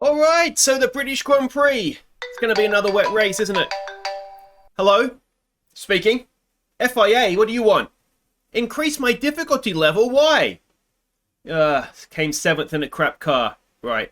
Alright, so the British Grand Prix. It's going to be another wet race, isn't it? Hello? Speaking. FIA, what do you want? Increase my difficulty level? Why? Came 7th in a crap car. Right.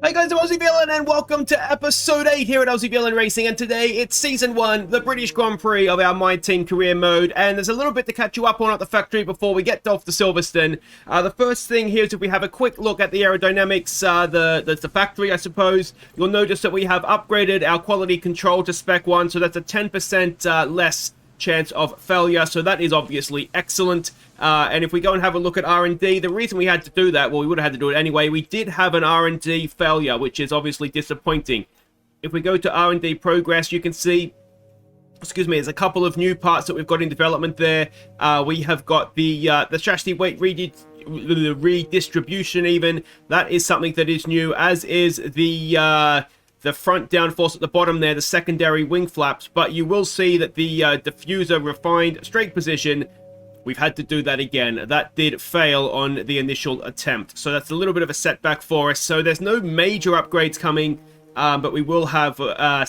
Hey guys, I'm Aussie Villain and welcome to episode 8 here at Aussie Villain Racing, and today it's season 1, the British Grand Prix of our My Team career mode, and there's a little bit to catch you up on at the factory before we get off to Silverstone. The first thing here is if we have a quick look at the aerodynamics, the factory I suppose, you'll notice that we have upgraded our quality control to spec 1, so that's a 10% less chance of failure, so that is obviously excellent. And if we go and have a look at R&D, the reason we had to do that, well, we would have had to do it anyway, we did have an R&D failure, which is obviously disappointing. If we go to R&D progress, you can see, there's a couple of new parts that we've got in development there. We have got the chassis weight redistribution even. That is something that is new, as is the front downforce at the bottom there, the secondary wing flaps, but you will see that the diffuser refined straight position, we've had to do that again. That did fail on the initial attempt, so that's a little bit of a setback for us. So there's no major upgrades coming, but we will have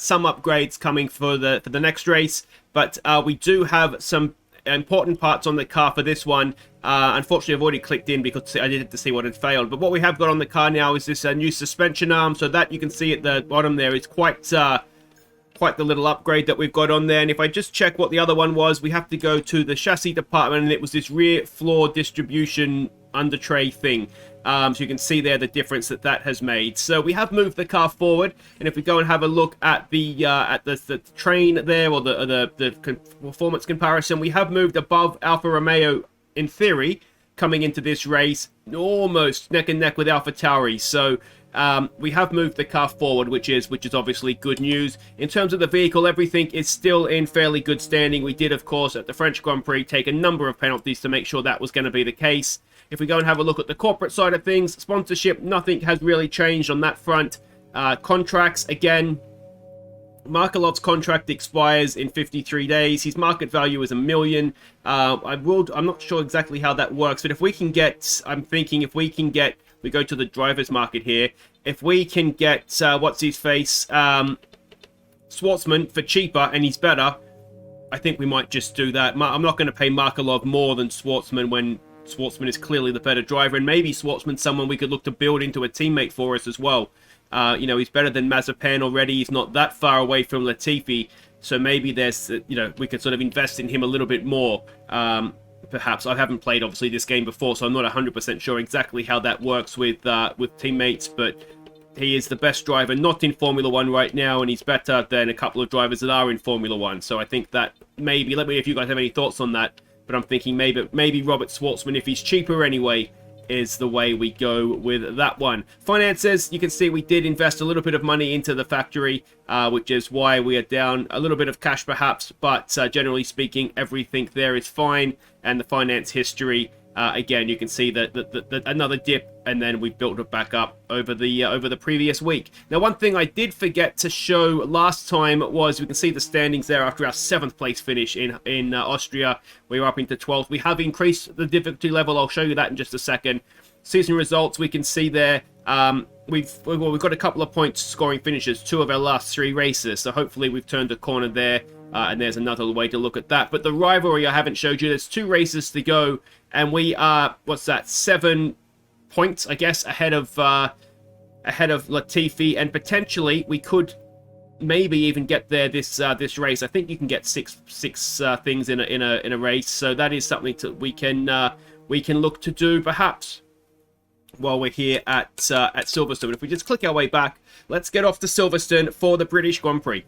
some upgrades coming for the next race, but we do have some important parts on the car for this one. Unfortunately, I've already clicked in because I needed to see what had failed. But what we have got on the car now is this new suspension arm. So that you can see at the bottom there is quite the little upgrade that we've got on there. And if I just check what the other one was, we have to go to the chassis department, and it was this rear floor distribution under tray thing. So you can see there the difference that has made. So we have moved the car forward, and if we go and have a look at the train there, or the performance comparison, we have moved above Alfa Romeo in theory coming into this race, almost neck and neck with Alfa Tauri. So we have moved the car forward, which is obviously good news. In terms of the vehicle, everything is still in fairly good standing. We did, of course, at the French Grand Prix take a number of penalties to make sure that was going to be the case. If we go and have a look at the corporate side of things, sponsorship, nothing has really changed on that front. Contracts, again, Markelov's contract expires in 53 days. His market value is $1 million. I'm not sure exactly how that works, but if we can get, we go to the driver's market here. If we can get, Schwartzman for cheaper and he's better, I think we might just do that. I'm not going to pay Markelov more than Schwartzman when Schwartzman is clearly the better driver, and maybe Schwartzman's someone we could look to build into a teammate for us as well. He's better than Mazepin already. He's not that far away from Latifi, so maybe there's, we could sort of invest in him a little bit more. Perhaps I haven't played obviously this game before, so I'm not 100% sure exactly how that works with teammates, but he is the best driver not in Formula 1 right now, and he's better than a couple of drivers that are in Formula 1. So I think that maybe, let me know if you guys have any thoughts on that. But I'm thinking maybe Robert Schwartzman, if he's cheaper anyway, is the way we go with that one. Finances, you can see we did invest a little bit of money into the factory, which is why we are down a little bit of cash perhaps, but generally speaking, everything there is fine. And the finance history, again, you can see that another dip, and then we built it back up over the previous week. Now, one thing I did forget to show last time was, we can see the standings there after our 7th place finish in Austria. We were up into 12th. We have increased the difficulty level. I'll show you that in just a second. Season results, we can see there, we've got a couple of points scoring finishes, 2 of our last 3 races. So hopefully we've turned a corner there. And there's another way to look at that. But the rivalry I haven't showed you, there's 2 races to go, and we are, 7 points, I guess, ahead of Latifi, and potentially we could maybe even get there this race. I think you can get six things in a race, so that is something that we can look to do perhaps while we're here at Silverstone. If we just click our way back, let's get off to Silverstone for the British Grand Prix.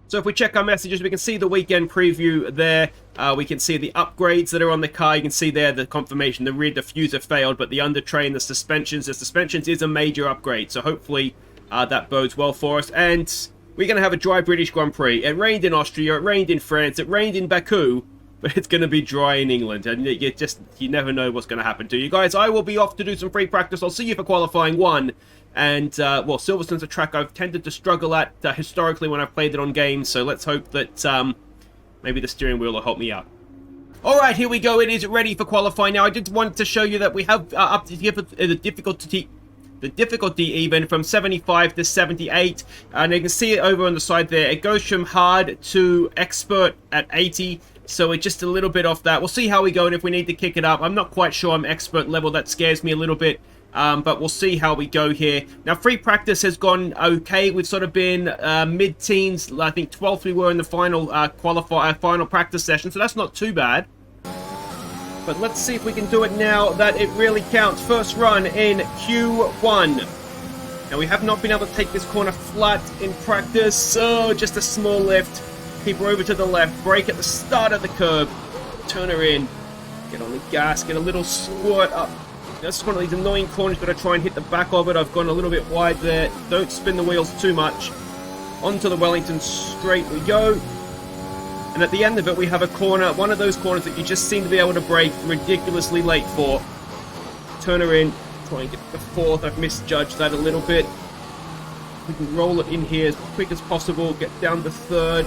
So if we check our messages, we can see the weekend preview there. We can see the upgrades that are on the car. You can see there the confirmation, the rear diffuser failed, but the under tray and the suspensions is a major upgrade. So hopefully that bodes well for us. And we're going to have a dry British Grand Prix. It rained in Austria, it rained in France, it rained in Baku, but it's going to be dry in England. And you never know what's going to happen to you guys. I will be off to do some free practice. I'll see you for qualifying 1. And, Silverstone's a track I've tended to struggle at historically when I've played it on games, so let's hope that maybe the steering wheel will help me out. Alright, here we go. It is ready for qualifying. Now, I did want to show you that we have up to the difficulty even from 75 to 78. And you can see it over on the side there. It goes from hard to expert at 80. So we're just a little bit off that. We'll see how we go and if we need to kick it up. I'm not quite sure I'm expert level. That scares me a little bit. But we'll see how we go here. Now, free practice has gone okay. We've sort of been mid-teens. I think 12th we were in the final final practice session, so that's not too bad. But let's see if we can do it now that it really counts. First run in Q1. Now, we have not been able to take this corner flat in practice, so just a small lift. Keep her over to the left. Brake at the start of the curb. Turn her in. Get on the gas. Get a little squirt up. That's one of these annoying corners, but I try and hit the back of it. I've gone a little bit wide there. Don't spin the wheels too much. Onto the Wellington straight we go. And at the end of it, we have a corner, one of those corners that you just seem to be able to brake ridiculously late for. Turn her in. Try and get the fourth. I've misjudged that a little bit. We can roll it in here as quick as possible. Get down to third.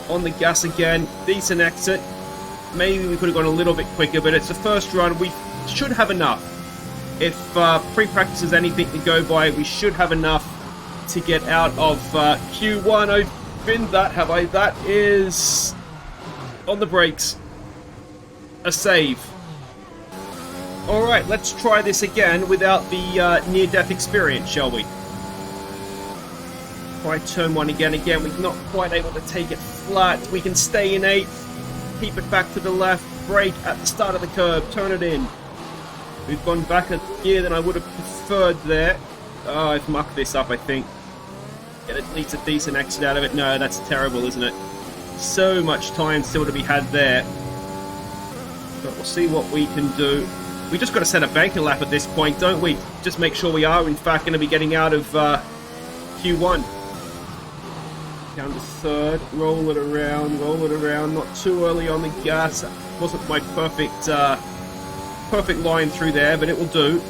On the gas again. Decent exit. Maybe we could have gone a little bit quicker, but it's the first run. We should have enough. If pre-practice is anything to go by, we should have enough to get out of Q1. I've been that, have I? That is on the brakes. A save. Alright, let's try this again without the near-death experience, shall we? Try turn one again. Again, we're not quite able to take it flat. We can stay in 8th. Keep it back to the left. Brake at the start of the curb. Turn it in. We've gone back a gear than I would have preferred there. Oh, I've mucked this up, I think. Get at least a decent exit out of it. No, that's terrible, isn't it? So much time still to be had there. But we'll see what we can do. We just got to set a banker lap at this point, don't we? Just make sure we are, in fact, going to be getting out of Q1. Down to third. Roll it around. Roll it around. Not too early on the gas. Wasn't my perfect line through there, but it will do.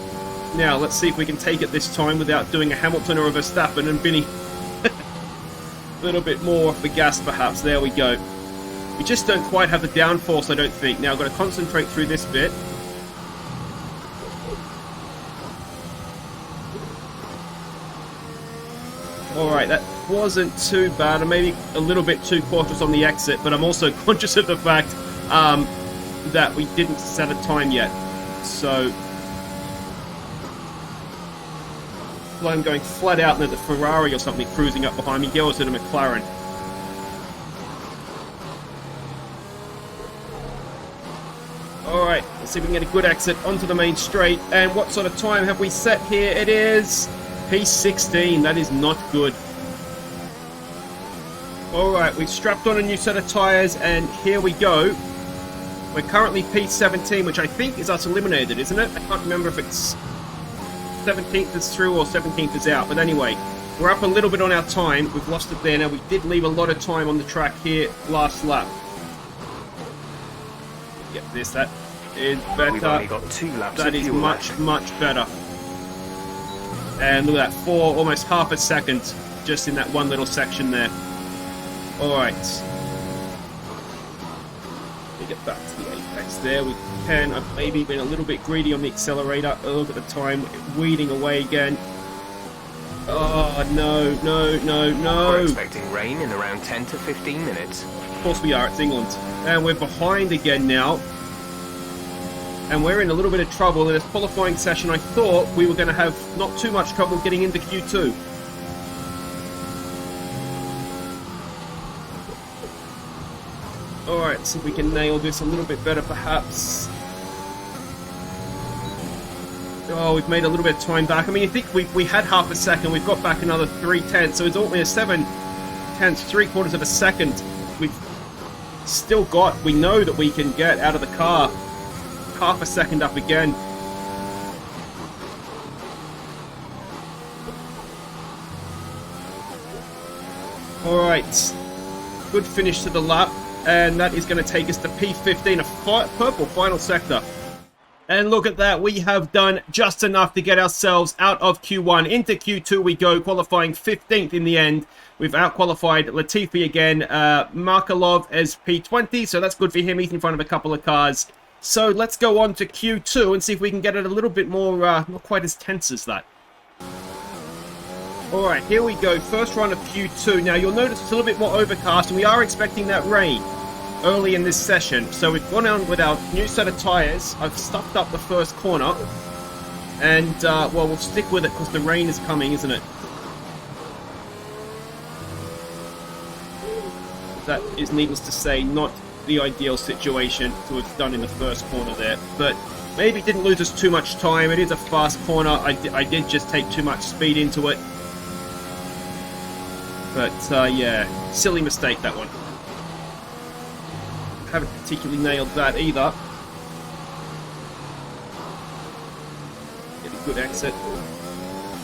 Now, let's see if we can take it this time without doing a Hamilton or a Verstappen and Vinny. A little bit more off the gas, perhaps. There we go. We just don't quite have the downforce, I don't think. Now, I've got to concentrate through this bit. Alright, that wasn't too bad. I'm maybe a little bit too cautious on the exit, but I'm also conscious of the fact that we didn't set a time yet. So, I'm going flat out, and there's a Ferrari or something cruising up behind me. Go to the McLaren. Alright, let's see if we can get a good exit onto the main straight. And what sort of time have we set here? It is P16. That is not good. Alright, we've strapped on a new set of tyres, and here we go. We're currently P17, which I think is us eliminated, isn't it? I can't remember if it's 17th is through or 17th is out. But anyway, we're up a little bit on our time. We've lost it there. Now, we did leave a lot of time on the track here last lap. Get this. That is better. We've only got 2 laps. That is much, much better. And look at that. 4, almost half a second just in that one little section there. Alright. Get back to the apex there. We can. I've maybe been a little bit greedy on the accelerator. Oh, look at the time. Weeding away again. Oh, no, no, no, no. We're expecting rain in around 10 to 15 minutes. Of course we are. It's England. And we're behind again now. And we're in a little bit of trouble. In this qualifying session, I thought we were going to have not too much trouble getting into Q2. Alright, see if we can nail this a little bit better, perhaps. Oh, we've made a little bit of time back. I mean, you think we had half a second. We've got back another 3/10, so it's only a 7/10, 3/4 of a second. We've still got, we know that we can get out of the car. Half a second up again. Alright. Good finish to the lap. And that is going to take us to P15, a purple final sector. And look at that, we have done just enough to get ourselves out of Q1. Into Q2 we go, qualifying 15th in the end. We've out-qualified Latifi again. Markelov as P20, so that's good for him. He's in front of a couple of cars. So let's go on to Q2 and see if we can get it a little bit more, not quite as tense as that. Alright, here we go. First run of Q2. Now, you'll notice it's a little bit more overcast, and we are expecting that rain early in this session. So we've gone on with our new set of tyres. I've stuffed up the first corner. And, well, we'll stick with it because the rain is coming, isn't it? That is, needless to say, not the ideal situation to have done in the first corner there. But maybe it didn't lose us too much time. It is a fast corner. I did just take too much speed into it. But, yeah, silly mistake, that one. Haven't particularly nailed that either. Get a good exit.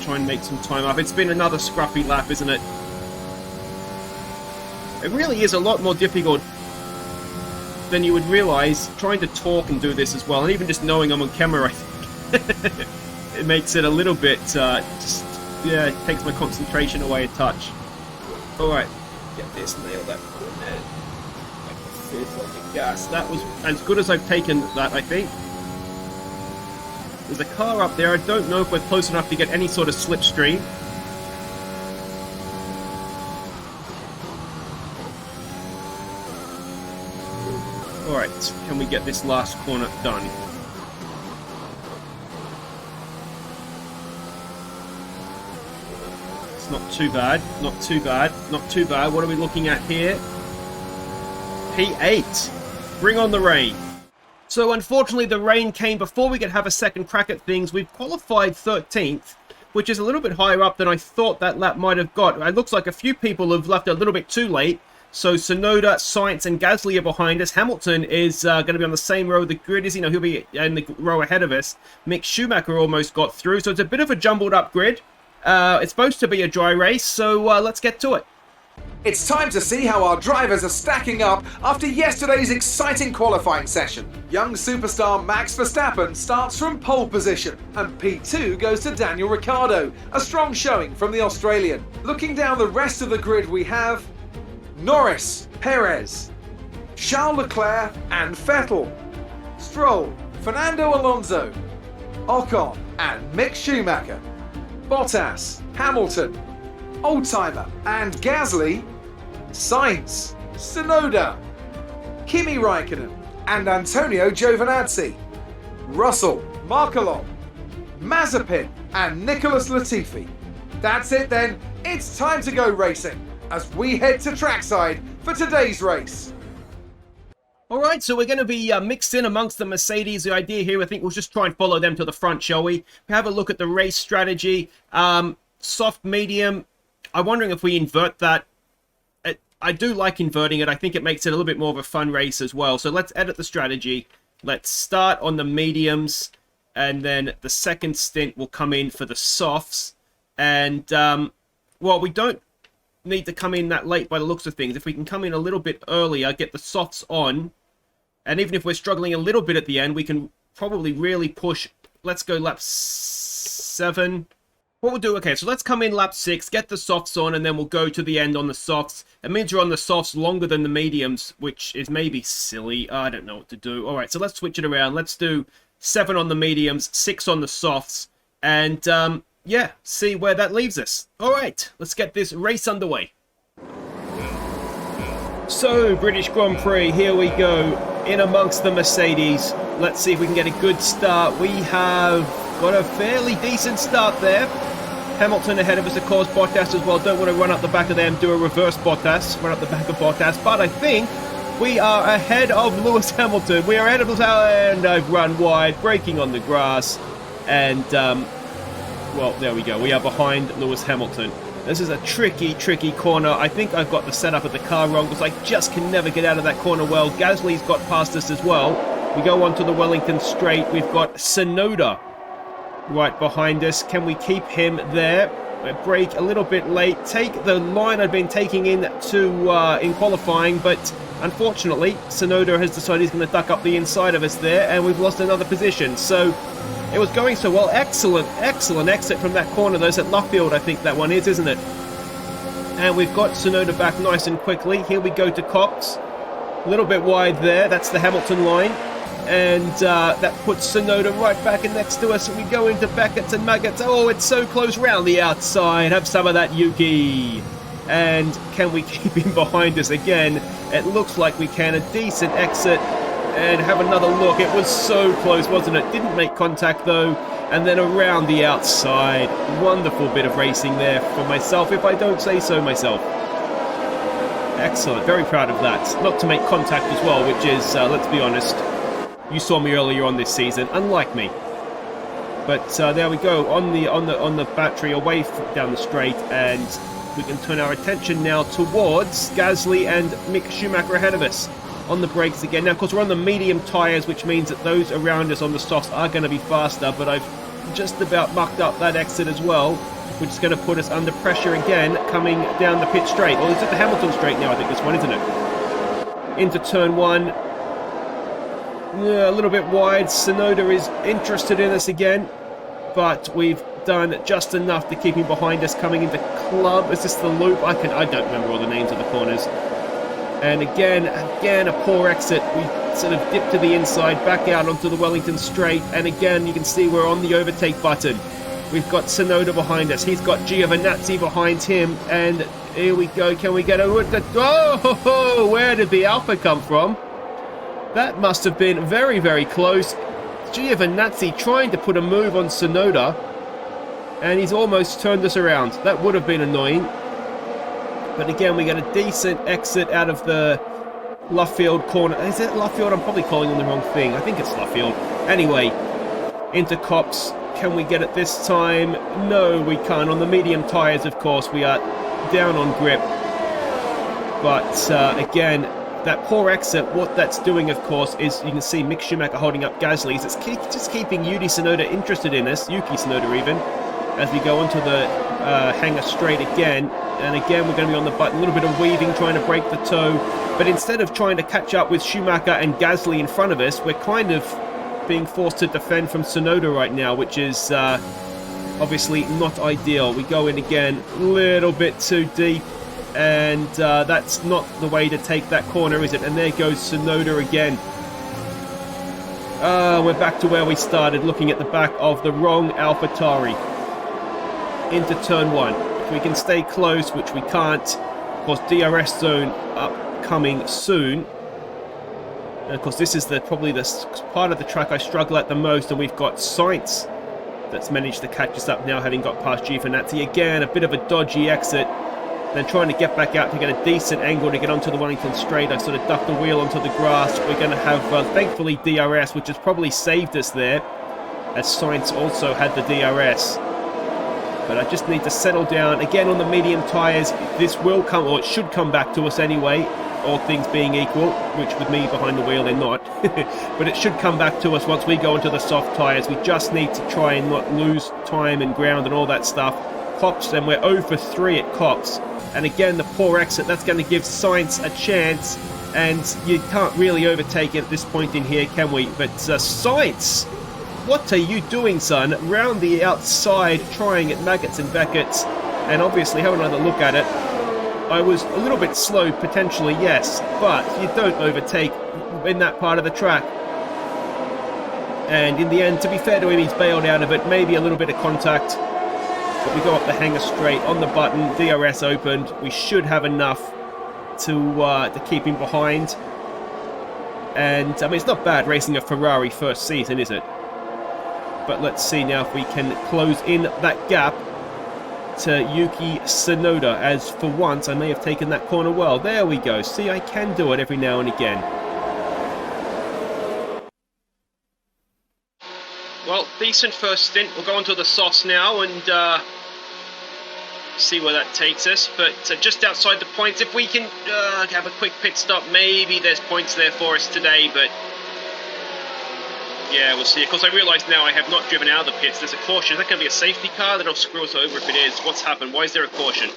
Try and make some time up. It's been another scruffy lap, isn't it? It really is a lot more difficult than you would realise trying to talk and do this as well. And even just knowing I'm on camera, I think it makes it a little bit, yeah, it takes my concentration away a touch. Alright, get this, nail that one there. Gas. That was as good as I've taken that, I think. There's a car up there. I don't know if we're close enough to get any sort of slipstream. Alright, can we get this last corner done? It's not too bad, not too bad, not too bad. What are we looking at here? P8. Bring on the rain. So unfortunately the rain came before we could have a second crack at things. We've qualified 13th, which is a little bit higher up than I thought that lap might have got. It looks like a few people have left a little bit too late. So Tsunoda, Sainz and Gasly are behind us. Hamilton is going to be on the same row the grid is. You know, he'll be in the row ahead of us. Mick Schumacher almost got through. So it's a bit of a jumbled up grid. It's supposed to be a dry race, so let's get to it. It's time to see how our drivers are stacking up after yesterday's exciting qualifying session. Young superstar Max Verstappen starts from pole position, and P2 goes to Daniel Ricciardo, a strong showing from the Australian. Looking down the rest of the grid, we have Norris, Perez, Charles Leclerc and Vettel, Stroll, Fernando Alonso, Ocon and Mick Schumacher, Bottas, Hamilton, Oldtimer and Gasly, Sainz, Tsunoda, Kimi Raikkonen and Antonio Giovinazzi, Russell, Markelov, Mazepin and Nicholas Latifi. That's it then, it's time to go racing as we head to trackside for today's race. Alright, so we're going to be mixed in amongst the Mercedes. The idea here, I think we'll just try and follow them to the front, shall we? Have a look at the race strategy. Soft, medium. I'm wondering if we invert that. I do like inverting it. I think it makes it a little bit more of a fun race as well. So let's edit the strategy. Let's start on the mediums. And then the second stint will come in for the softs. And, well, we don't need to come in that late by the looks of things. If we can come in a little bit earlier, get the softs on. And even if we're struggling a little bit at the end, we can probably really push. Let's go lap 7. What we'll do, okay, so let's come in lap 6, get the softs on, and then we'll go to the end on the softs. It means you're on the softs longer than the mediums, which is maybe silly. I don't know what to do. All right, so let's switch it around. Let's do 7 on the mediums, 6 on the softs, and, yeah, see where that leaves us. All right, let's get this race underway. So, British Grand Prix, here we go, in amongst the Mercedes. Let's see if we can get a good start. We have got a fairly decent start there. Hamilton ahead of us, of course, Bottas as well. Don't want to run up the back of them, do a reverse Bottas, run up the back of Bottas. But I think we are ahead of Lewis Hamilton. We are ahead of Lewis Hamilton, and I've run wide, braking on the grass. And, well, there we go. We are behind Lewis Hamilton. This is a tricky, tricky corner. I think I've got the setup of the car wrong because I just can never get out of that corner well. Gasly's got past us as well. We go on to the Wellington Straight. We've got Tsunoda right behind us. Can we keep him there? Brake a little bit late. Take the line I've been taking in qualifying, but unfortunately, Tsunoda has decided he's going to duck up the inside of us there, and we've lost another position. So it was going so well. Excellent exit from that corner. There's at Luffield, I think that one is, isn't it? And we've got Tsunoda back nice and quickly. Here we go to Cops. A little bit wide there. That's the Hamilton line. And that puts Tsunoda right back in next to us. We go into Beckett's and Maggots. Oh, it's so close round the outside. Have some of that, Yuki. And can we keep him behind us again? It looks like we can. A decent exit. And have another look. It was so close, wasn't it? Didn't make contact, though. And then around the outside. Wonderful bit of racing there for myself, if I don't say so myself. Excellent. Very proud of that. Not to make contact as well, which is, let's be honest, you saw me earlier on this season, unlike me. But there we go, on the battery, away down the straight, and we can turn our attention now towards Gasly and Mick Schumacher ahead of us. On the brakes again. Now, of course, we're on the medium tyres, which means that those around us on the softs are going to be faster, but I've just about mucked up that exit as well, which is going to put us under pressure again, coming down the pit straight. Well, it's at the Hamilton straight now, I think, this one, isn't it? Into turn one. Yeah, a little bit wide. Tsunoda is interested in us again, but we've done just enough to keep him behind us coming into club. Is this the loop? I don't remember all the names of the corners. And again, a poor exit. We sort of dip to the inside, back out onto the Wellington straight, and again, you can see we're on the overtake button. We've got Tsunoda behind us. He's got Giovinazzi behind him, and here we go. Can we get over the... Oh, where did the Alpha come from? That must have been very, very close. Giovinazzi trying to put a move on Tsunoda, and he's almost turned us around. That would have been annoying. But again, we get a decent exit out of the Luffield corner. Is it Luffield? I'm probably calling on the wrong thing. I think it's Luffield. Anyway, into Cops. Can we get it this time? No, we can't. On the medium tyres, of course, we are down on grip. But again, that poor exit, what that's doing, of course, is you can see Mick Schumacher holding up Gasly. It's just keeping Yuki Tsunoda interested in us, Yuki Tsunoda even, as we go onto the hangar straight again. And again, we're going to be on the button, a little bit of weaving, trying to break the toe. But instead of trying to catch up with Schumacher and Gasly in front of us, we're kind of being forced to defend from Tsunoda right now, which is obviously not ideal. We go in again, a little bit too deep. And that's not the way to take that corner, is it? And there goes Tsunoda again. We're back to where we started, looking at the back of the wrong AlphaTauri. Into turn one. If we can stay close, which we can't. Of course, DRS zone upcoming soon. And of course, this is probably the part of the track I struggle at the most. And we've got Sainz that's managed to catch us up now, having got past Giovinazzi. Again, a bit of a dodgy exit. Then trying to get back out to get a decent angle to get onto the Wellington straight. I sort of ducked the wheel onto the grass. We're going to have, thankfully, DRS, which has probably saved us there, as Sainz also had the DRS. But I just need to settle down. Again, on the medium tyres, this will come, or it should come back to us anyway, all things being equal, which with me behind the wheel, they're not. But it should come back to us once we go into the soft tyres. We just need to try and not lose time and ground and all that stuff. Cops, and we're 0 for 3 at Cops. And again, the poor exit, that's going to give Sainz a chance. And you can't really overtake it at this point in here, can we? But Sainz, what are you doing, son? Round the outside, trying at Maggots and Beckett's. And obviously, have another look at it. I was a little bit slow, potentially, yes. But you don't overtake in that part of the track. And in the end, to be fair to him, he's bailed out of it. Maybe a little bit of contact. But we go up the hangar straight, on the button, DRS opened. We should have enough to keep him behind. And, I mean, it's not bad racing a Ferrari first season, is it? But let's see now if we can close in that gap to Yuki Tsunoda, as for once I may have taken that corner well. There we go. See, I can do it every now and again. Well, decent first stint. We'll go on to the softs now and see where that takes us. But just outside the points, if we can have a quick pit stop, maybe there's points there for us today, but yeah, we'll see. Of course, I realise now I have not driven out of the pits. There's a caution. Is that going to be a safety car? That'll screw us over if it is. What's happened? Why is there a caution?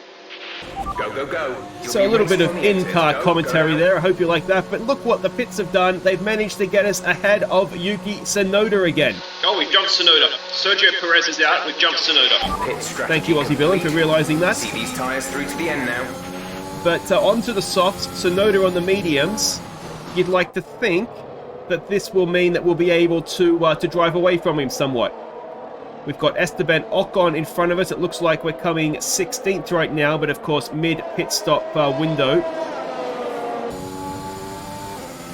Go, go, go. You'll So be a little bit racing of on the exit. in-car Go, commentary go. there. I hope you like that. But look what the pits have done. They've managed to get us ahead of Yuki Tsunoda again. Oh, we've jumped Tsunoda. Sergio Perez is out. We've jumped Tsunoda. Pit strategy Thank you, Aussie Villain, for complete. realising that. See these tyres through to the end now. But onto the softs, Tsunoda on the mediums. You'd like to think that this will mean that we'll be able to drive away from him somewhat. We've got Esteban Ocon in front of us. It looks like we're coming 16th right now, but of course mid-pit stop window.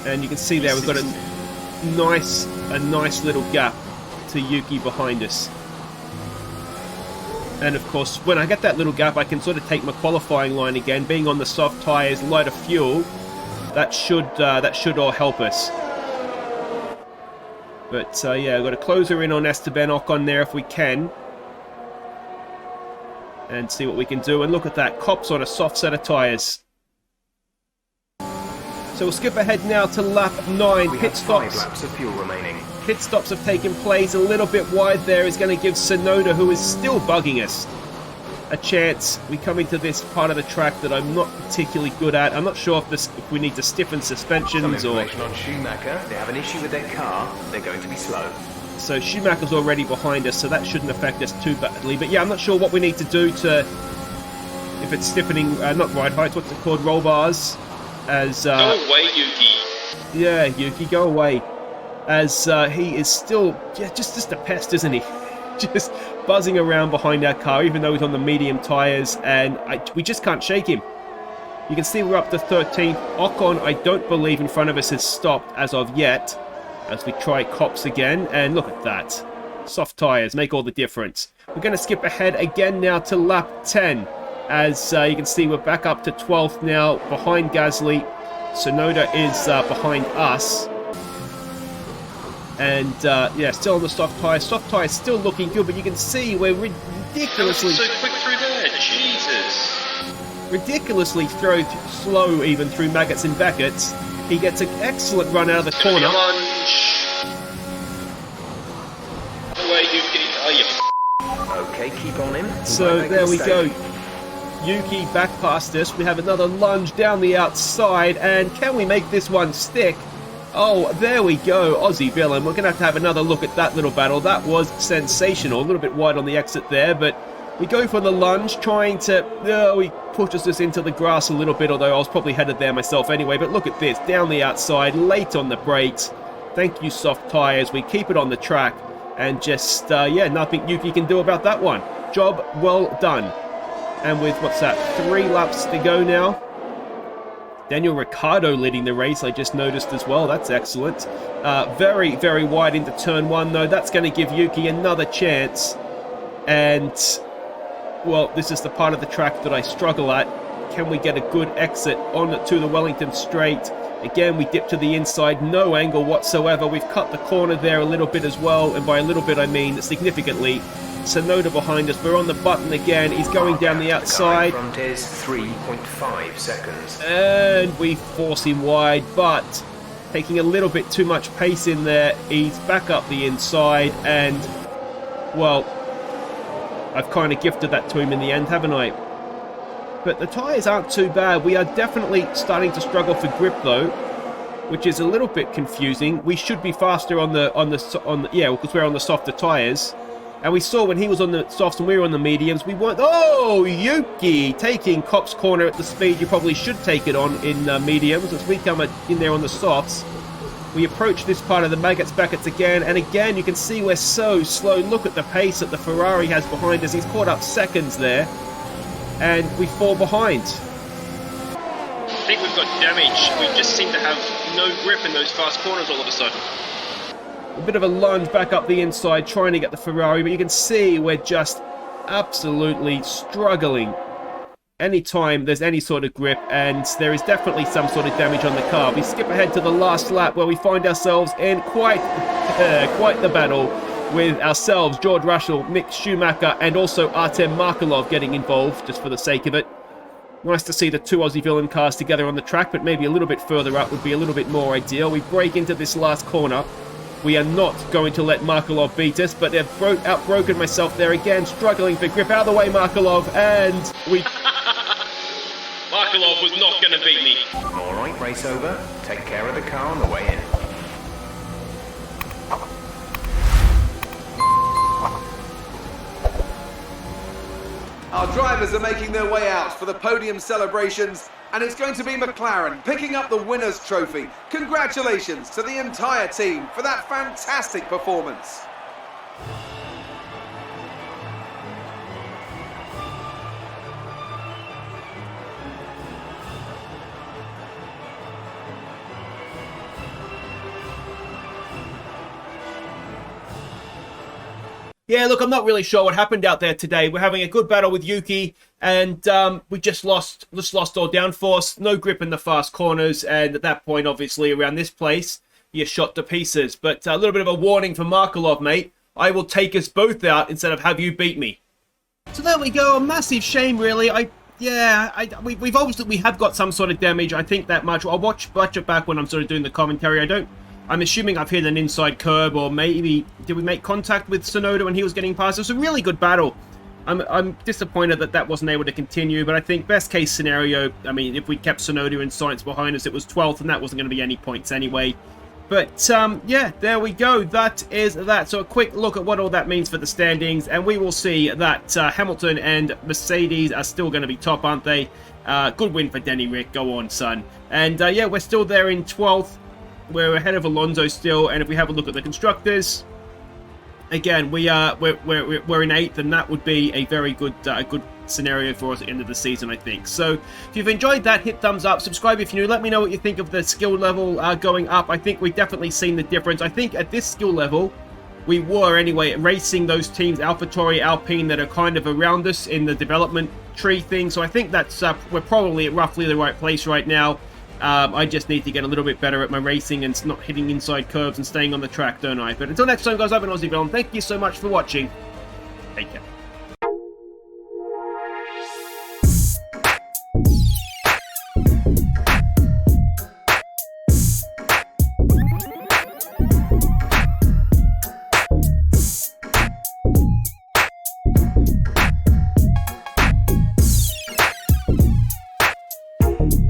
And you can see there we've got a nice little gap to Yuki behind us. And of course, when I get that little gap, I can sort of take my qualifying line again. Being on the soft tyres, lighter fuel, that should all help us. But yeah, I've got to close her in on Esteban Ocon there if we can. And see what we can do. And look at that, Cop's on a soft set of tyres. So we'll skip ahead now to lap 9. We Pit have 5 stops. laps of fuel remaining. Pit stops have taken place. A little bit wide there is going to give Tsunoda, who is still bugging us, a chance. We come into this part of the track that I'm not particularly good at. I'm not sure if we need to stiffen Some suspensions or... information on Schumacher. They have an issue with their car. They're going to be slow. So Schumacher's already behind us, so that shouldn't affect us too badly. But yeah, I'm not sure what we need to do to... If it's stiffening, not ride heights, what's it called? Roll bars. As... Go away, Yuki. Yeah, Yuki, go away. As he is still just a pest, isn't he? Just buzzing around behind our car, even though he's on the medium tyres, and we just can't shake him. You can see we're up to 13th. Ocon, I don't believe in front of us, has stopped as of yet, as we try Cops again, and look at that. Soft tyres make all the difference. We're going to skip ahead again now to lap 10, as you can see we're back up to 12th now, behind Gasly. Tsunoda is behind us. And yeah, still on the soft tyre. Soft tyre still looking good, but you can see we're ridiculously... So quick through there, Jesus. Ridiculously slow even through Maggots and Beckett's. He gets an excellent run out of the Gonna be a corner. lunge. Away, Yuki. Oh, you Okay, keep on him. So Might make a there we go. mistake. Yuki back past us. We have another lunge down the outside, and can we make this one stick? Oh, there we go, Aussie Villain. We're going to have another look at that little battle. That was sensational. A little bit wide on the exit there, but we go for the lunge, trying to... he pushes us into the grass a little bit, although I was probably headed there myself anyway. But look at this, down the outside, late on the brakes. Thank you, soft tyres. We keep it on the track, and just, yeah, nothing Yuki can do about that one. Job well done. And with, what's that, 3 laps to go now. Daniel Ricciardo leading the race, I just noticed as well. That's excellent. Very, very wide into turn 1, though. That's going to give Yuki another chance. And, well, this is the part of the track that I struggle at. Can we get a good exit on to the Wellington Straight? Again, we dip to the inside, no angle whatsoever. We've cut the corner there a little bit as well. And by a little bit, I mean significantly. Tsunoda behind us. We're on the button again. He's going down the outside. The guy in front is 3.5 seconds. And we force him wide, but taking a little bit too much pace in there. He's back up the inside, and, well, I've kind of gifted that to him in the end, haven't I? But the tyres aren't too bad. We are definitely starting to struggle for grip, though, which is a little bit confusing. We should be faster on the yeah, because we're on the softer tyres. And we saw when he was on the softs and we were on the mediums, we weren't... Oh, Yuki taking Cop's corner at the speed you probably should take it on in mediums. As we come in there on the softs, we approach this part of the Maggots Beckett's again. And again, you can see we're so slow. Look at the pace that the Ferrari has behind us. He's caught up seconds there. And we fall behind. I think we've got damage. We just seem to have no grip in those fast corners all of a sudden. A bit of a lunge back up the inside, trying to get the Ferrari, but you can see we're just absolutely struggling anytime there's any sort of grip, and there is definitely some sort of damage on the car. We skip ahead to the last lap, where we find ourselves in quite the battle with ourselves, George Russell, Mick Schumacher, and also Artem Markelov getting involved, just for the sake of it. Nice to see the 2 Aussie Villain cars together on the track, but maybe a little bit further up would be a little bit more ideal. We break into this last corner. We are not going to let Markelov beat us, but they've outbroken myself there again, struggling for grip. Out of the way, Markelov, and we Markelov was not going to beat me. All right, race over. Take care of the car on the way in. Our drivers are making their way out for the podium celebrations, and it's going to be McLaren picking up the winner's trophy. Congratulations to the entire team for that fantastic performance. Yeah, look, I'm not really sure what happened out there today. We're having a good battle with Yuki, and we just lost all downforce, no grip in the fast corners, and at that point, obviously, around this place, you're shot to pieces. But a little bit of a warning for Markelov, mate. I will take us both out instead of have you beat me. So there we go. A massive shame, really. We have got some sort of damage. I think that much. I'll watch it back when I'm sort of doing the commentary. I'm assuming I've hit an inside curb, or maybe did we make contact with Tsunoda when he was getting past? It was a really good battle. I'm disappointed that wasn't able to continue, but I think best case scenario, I mean, if we kept Tsunoda and Sainz behind us, it was 12th, and that wasn't going to be any points anyway. But yeah, there we go. That is that. So a quick look at what all that means for the standings, and we will see that Hamilton and Mercedes are still going to be top, aren't they? Good win for Denny Rick. Go on, son. And yeah, we're still there in 12th. We're ahead of Alonso still, and if we have a look at the constructors, again, we're in 8th, and that would be a very good scenario for us at the end of the season, I think. So if you've enjoyed that, hit thumbs up, subscribe if you're new. Let me know what you think of the skill level going up. I think we've definitely seen the difference. I think at this skill level, we were anyway racing those teams, AlphaTauri, Alpine, that are kind of around us in the development tree thing. So I think that's we're probably at roughly the right place right now. I just need to get a little bit better at my racing and not hitting inside curves and staying on the track, don't I? But until next time, guys, I've been Aussie Villain. Thank you so much for watching. Take care.